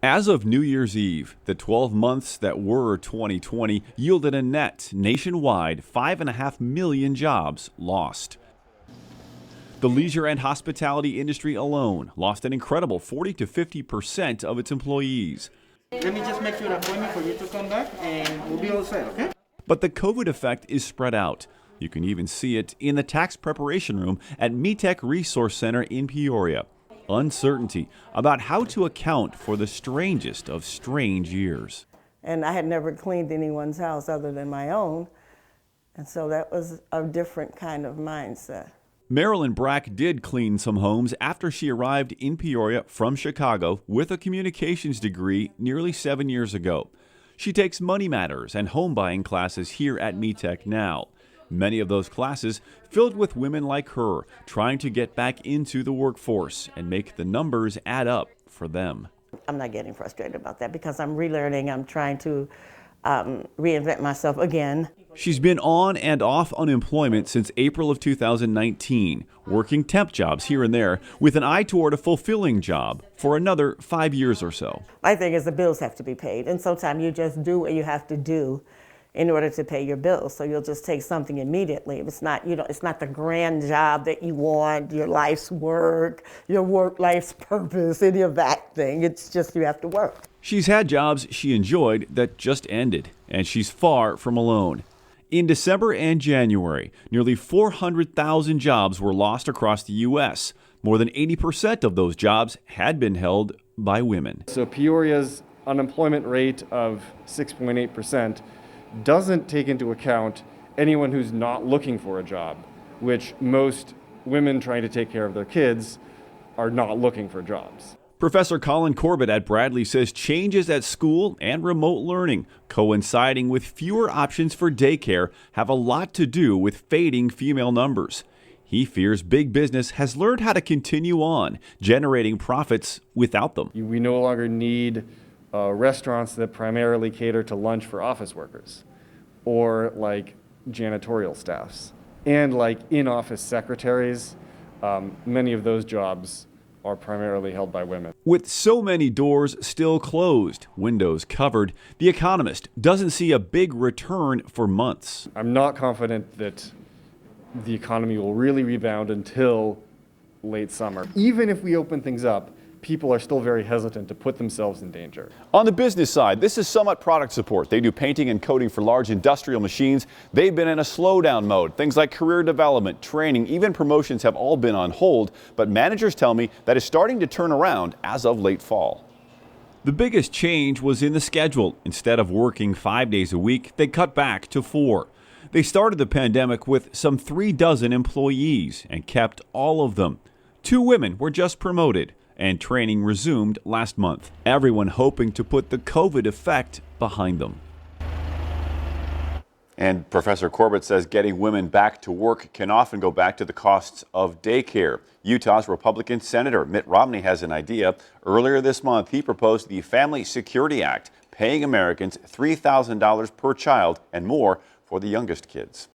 As of New Year's Eve, the 12 months that were 2020 yielded a net nationwide 5.5 million jobs lost. The leisure and hospitality industry alone lost an incredible 40 to 50% of its employees. Let me just make you an appointment for you to come back and we'll be all set, okay? But the COVID effect is spread out. You can even see it in the tax preparation room at METEC Resource Center in Peoria. Uncertainty about how to account for the strangest of strange years. And I had never cleaned anyone's house other than my own, and so that was a different kind of mindset. Marilyn Brack did clean some homes after she arrived in Peoria from Chicago with a communications degree nearly 7 years ago. She takes money matters and home buying classes here at METEC now. Many of those classes filled with women like her trying to get back into the workforce and make the numbers add up for them. I'm not getting frustrated about that because I'm relearning. I'm trying to reinvent myself again. She's been on and off unemployment since April of 2019, working temp jobs here and there with an eye toward a fulfilling job for another 5 years or so. My thing is the bills have to be paid, and sometimes you just do what you have to do in order to pay your bills. So you'll just take something immediately. It's not, it's not the grand job that you want, your life's work, your work life's purpose, any of that thing. It's just you have to work. She's had jobs she enjoyed that just ended, and she's far from alone. In December and January, nearly 400,000 jobs were lost across the U.S. More than 80% of those jobs had been held by women. So Peoria's unemployment rate of 6.8% doesn't take into account anyone who's not looking for a job, which most women trying to take care of their kids are not looking for jobs. Professor Colin Corbett at Bradley says changes at school and remote learning, coinciding with fewer options for daycare, have a lot to do with fading female numbers. He fears big business has learned how to continue on, generating profits without them. We no longer need restaurants that primarily cater to lunch for office workers or like janitorial staffs and like in-office secretaries. Many of those jobs are primarily held by women. With so many doors still closed, windows covered, The Economist doesn't see a big return for months. I'm not confident that the economy will really rebound until late summer. Even if we open things up, people are still very hesitant to put themselves in danger. On the business side, this is Summit Product Support. They do painting and coating for large industrial machines. They've been in a slowdown mode. Things like career development, training, even promotions have all been on hold, but managers tell me that is starting to turn around as of late fall. The biggest change was in the schedule. Instead of working 5 days a week, they cut back to 4. They started the pandemic with some 36 employees and kept all of them. 2 women were just promoted, and training resumed last month. Everyone hoping to put the COVID effect behind them. And Professor Corbett says getting women back to work can often go back to the costs of daycare. Utah's Republican Senator Mitt Romney has an idea. Earlier this month, he proposed the Family Security Act, paying Americans $3,000 per child and more for the youngest kids.